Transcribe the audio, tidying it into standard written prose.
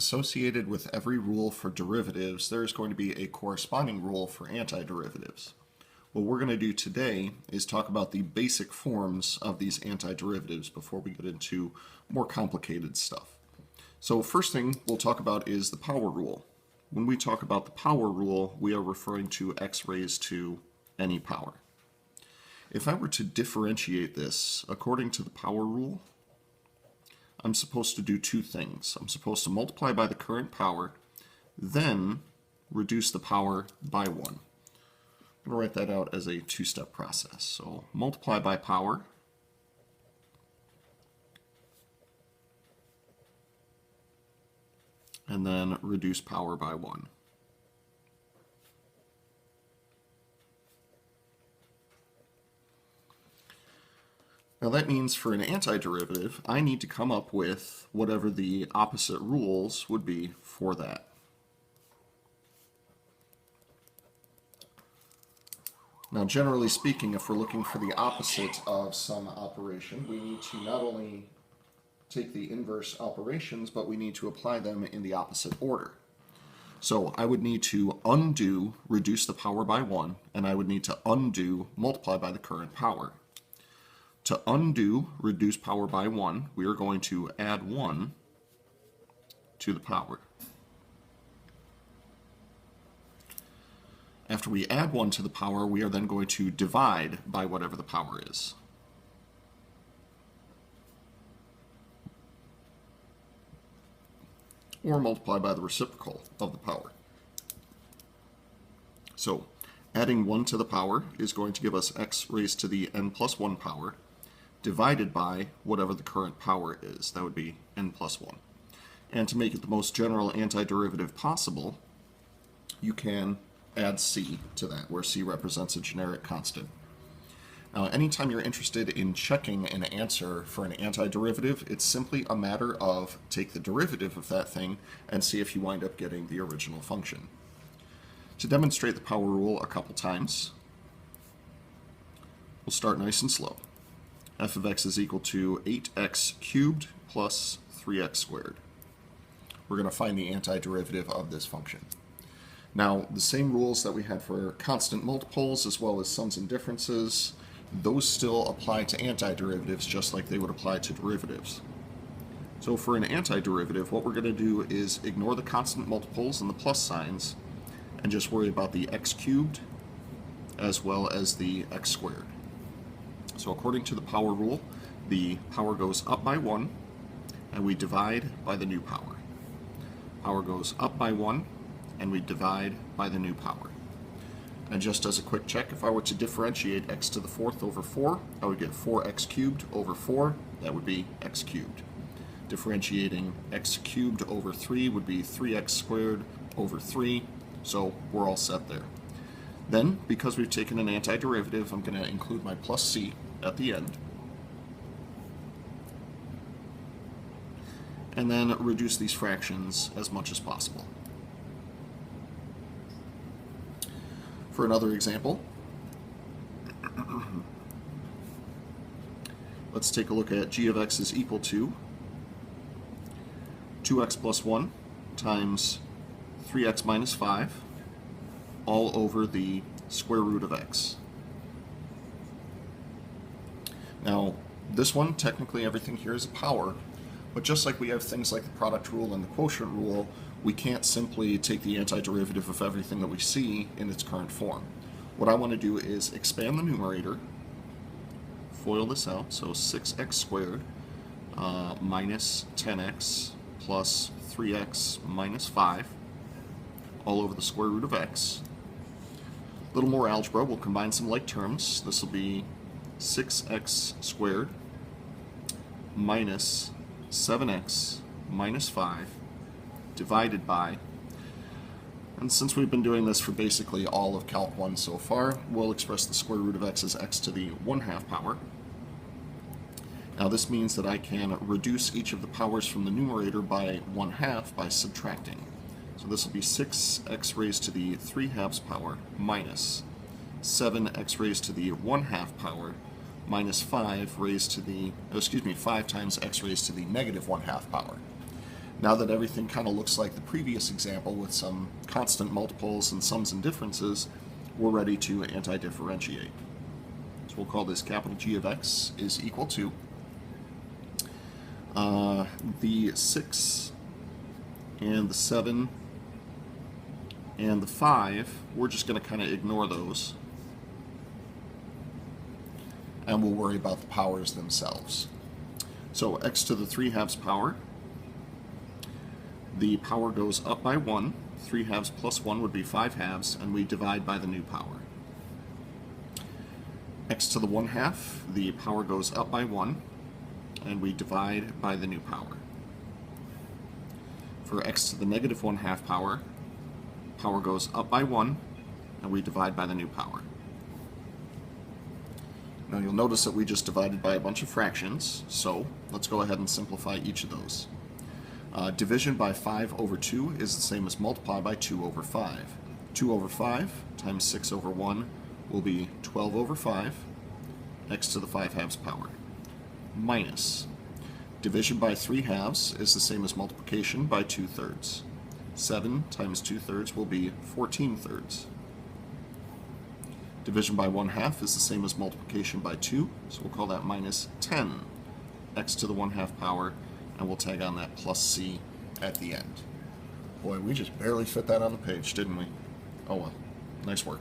Associated with every rule for derivatives, there is going to be a corresponding rule for antiderivatives. What we're going to do today is talk about the basic forms of these antiderivatives before we get into more complicated stuff. So first thing we'll talk about is the power rule. When we talk about the power rule, we are referring to x raised to any power. If I were to differentiate this according to the power rule, I'm supposed to do two things. I'm supposed to multiply by the current power, then reduce the power by 1. I'm going to write that out as a two-step process. So multiply by power, and then reduce power by 1. Now that means for an antiderivative, I need to come up with whatever the opposite rules would be for that. Now generally speaking, if we're looking for the opposite of some operation, we need to not only take the inverse operations, but we need to apply them in the opposite order. So I would need to undo reduce the power by 1, and I would need to undo multiply by the current power. To undo reduce power by 1, we are going to add 1 to the power. After we add 1 to the power, we are then going to divide by whatever the power is. Or multiply by the reciprocal of the power. So adding 1 to the power is going to give us x raised to the n plus 1 power, divided by whatever the current power is. That would be n plus 1. And to make it the most general antiderivative possible, you can add c to that, where c represents a generic constant. Now, anytime you're interested in checking an answer for an antiderivative, it's simply a matter of take the derivative of that thing and see if you wind up getting the original function. To demonstrate the power rule a couple times, we'll start nice and slow. F of x is equal to 8x cubed plus 3x squared. We're going to find the antiderivative of this function. Now, the same rules that we had for constant multiples as well as sums and differences, those still apply to antiderivatives just like they would apply to derivatives. So for an antiderivative, what we're going to do is ignore the constant multiples and the plus signs and just worry about the x cubed as well as the x squared. So according to the power rule, the power goes up by 1, and we divide by the new power. Power goes up by 1, and we divide by the new power. And just as a quick check, if I were to differentiate x to the 4th over 4, I would get 4x cubed over 4. That would be x cubed. Differentiating x cubed over 3 would be 3x squared over 3. So we're all set there. Then, because we've taken an antiderivative, I'm going to include my plus c at the end. And then reduce these fractions as much as possible. For another example, let's take a look at g of x is equal to 2x plus 1 times 3x minus 5 all over the square root of x. Now, this one, technically everything here is a power, but just like we have things like the product rule and the quotient rule, we can't simply take the antiderivative of everything that we see in its current form. What I want to do is expand the numerator, FOIL this out, so 6x squared minus 10x plus 3x minus 5 all over the square root of x. A little more algebra, we'll combine some like terms. This will be 6x squared minus 7x minus 5 divided by, and since we've been doing this for basically all of Calc 1 so far, we'll express the square root of x as x to the 1/2 power. Now this means that I can reduce each of the powers from the numerator by 1/2 by subtracting. So this will be 6x raised to the 3/2 power minus 7x raised to the 1/2 power minus 5 raised to the, 5 times x raised to the negative 1/2 power. Now that everything kind of looks like the previous example with some constant multiples and sums and differences, we're ready to anti-differentiate. So we'll call this capital G of x is equal to the 6 and the 7 and the 5. We're just going to kind of ignore those, and we'll worry about the powers themselves. So x to the 3/2 power, the power goes up by 1. 3/2 plus 1 would be 5/2, and we divide by the new power. X to the 1/2, the power goes up by 1, and we divide by the new power. For x to the negative 1/2 power, power goes up by 1, and we divide by the new power. Now you'll notice that we just divided by a bunch of fractions, so let's go ahead and simplify each of those. Division by 5 over 2 is the same as multiply by 2 over 5. 2 over 5 times 6 over 1 will be 12 over 5, x to the 5/2 power. Minus. Division by 3/2 is the same as multiplication by 2/3. 7 times 2/3 will be 14/3. Division by 1/2 is the same as multiplication by 2, so we'll call that minus 10, x to the 1/2 power, and we'll tag on that plus c at the end. Boy, we just barely fit that on the page, didn't we? Oh well, nice work.